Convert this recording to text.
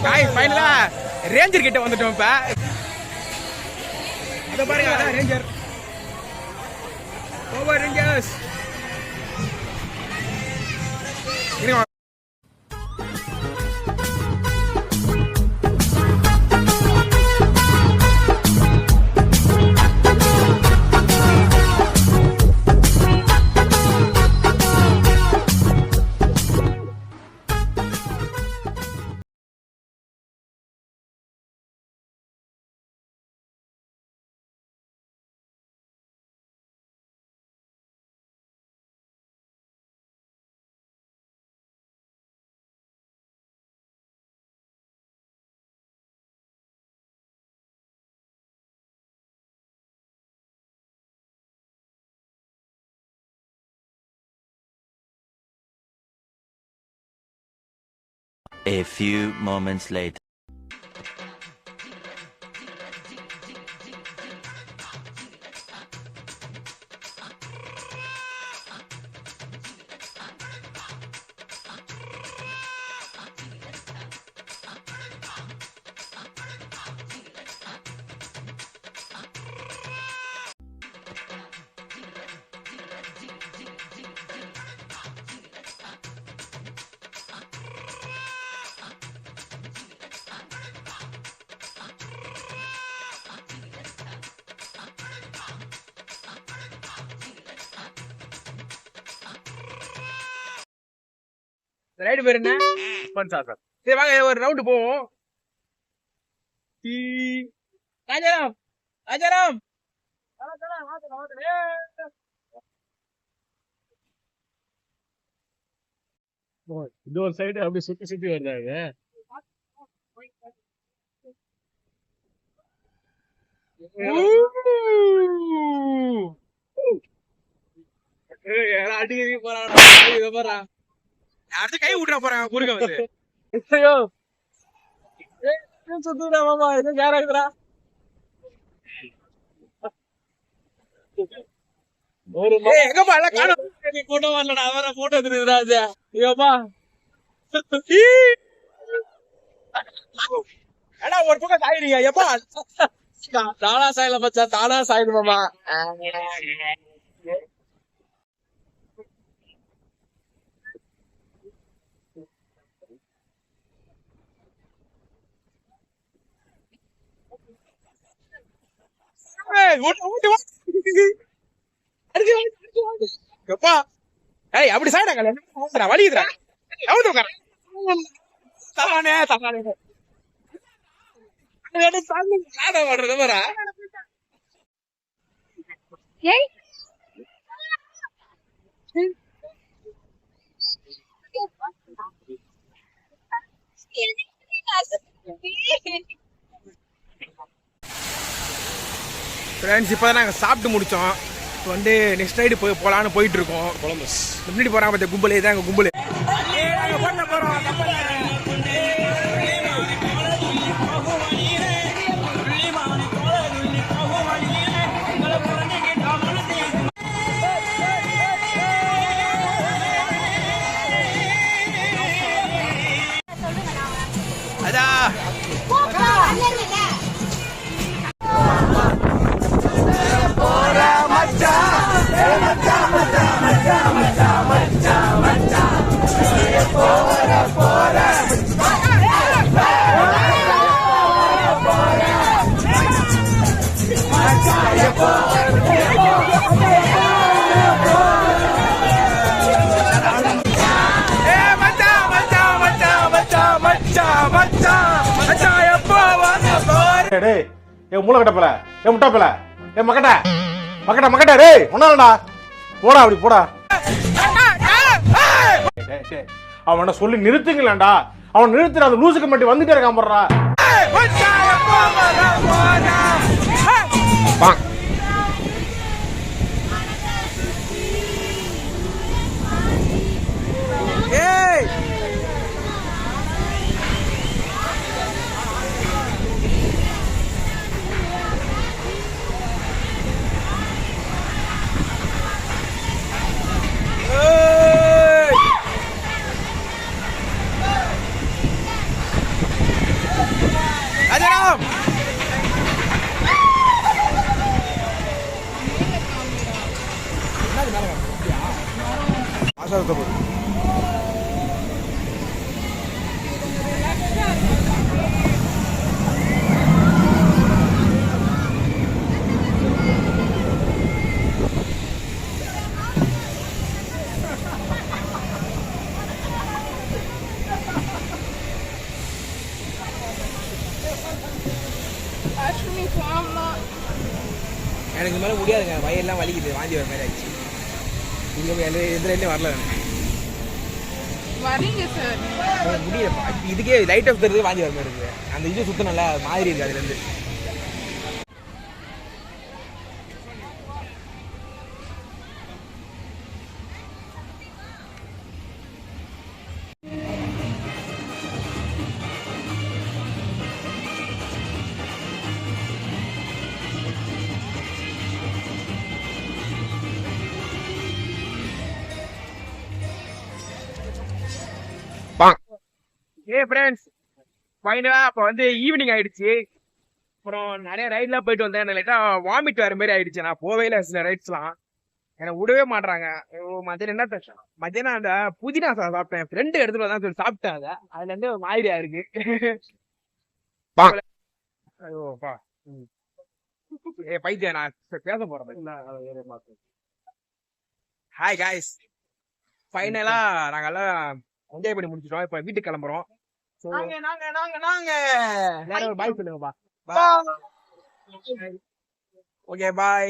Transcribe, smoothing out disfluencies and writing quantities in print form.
ஃபைனலா ரேஞ்சர் கிட்ட வந்துட்டோம். இப்ப அத பாருங்க, அதான் ranger. Over rangers. A few moments later. Ride பேர் என்ன? சரி வாங்க ஒரு ரவுண்டு போவோம். ராஜாராம் ராஜாராம் இது ஒரு சைடு அப்படி சுத்தி சுத்தி வருதாங்க. அடிக்கடி போறான். அடுத்து கை விட்டுற போறாங்க குறுக்க வந்து. ஐயோ சுத்துடா மாமா, இது யாரா இருக்குறா? ஒரு எங்கப்பா எல்லாம் காணோம். போட்டோ வரலடா, அவர போட்டோ எடுத்துட்டு ராஜா. ஐயோப்பா ஏடா ஒரு பக்கம் சாயிடுங்க. எப்பா தானா சாயில பச்சா, தானா சாயிடு மாமா. எப்பா ஏய் அப்படி சாயிடா கல்யாணம் வலிக்குதுடா. தரானே தரானே பண்றது வரா. ஃப்ரெண்ட்ஸ் இப்போ தான் நாங்கள் சாப்பிட்டு முடித்தோம். இப்போ வந்து நெக்ஸ்ட் ரைடு போகலான்னு போயிட்டு இருக்கோம். கொலம்பஸ் முன்னாடி போகிறாங்க பார்த்த கும்பலே தான் எங்கள் கும்பல். அதான் மூளை கட்டப்பல முட்டாப்பல மக்கட்ட மக்கட்ட மக்கட்ட ரே ஒன்னாடா போடா அப்படி போடா. அவன சொல்லி நிறுத்துங்களேன்டா. அவன் நிறுத்துற அந்த லூசுக்கு மட்டும் வந்துட்டே இருக்கான் போடுறா. போலாம். என்னது மேல அப்படியா? ஆசாரத்தை போடு. எனக்கு மேலே முடியாதுங்க, வயல்லாம் வலிக்குது, வாந்தி வர மாதிரி ஆயிடுச்சு. இங்கே போய் எந்த லைன்லேயும் வரல வரீங்க சார். எனக்கு முடியலப்பா. இதுக்கே லைட் ஆஃப் தருது வாந்தி வர மாதிரி இருக்குது. அந்த இது சுத்தணும்ல, அது மாதிரி இருக்குது அதுலேருந்து. ஃப்ரெண்ட்ஸ், ஃபைனலா அப்போ வந்து ஈவினிங் ஆயிடுச்சு. அப்புறம் நிறைய ரைட்லாம் போயிட்டு வந்தேன். எனக்கு லைட்டாக வாமிட் வர மாதிரி ஆயிடுச்சு. நான் போவே இல்லை சில ரைட்ஸ்லாம். எனக்கு விடவே மாட்றாங்க. மத்தியானம் என்ன தச்சோம்? மத்தியானம் அந்த புதினா சாதம் சாப்பிட்டேன். ஃப்ரெண்டு எடுத்துட்டு வந்தான் சொல்லி சாப்பிட்டேன். அதை அதுல இருந்து ஒரு மாதிரியா இருக்கு. ஐயோப்பா. பைத்தியம், நான் பேச போறேன். ஹாய் காய்ஸ், ஃபைனலா நாங்கெல்லாம் என்ஜாய் பண்ணி முடிச்சிட்டோம். இப்ப வீட்டுக்கு கிளம்புறோம். எல்லாரும் பாய் சொல்லுங்கப்பா. Okay bye.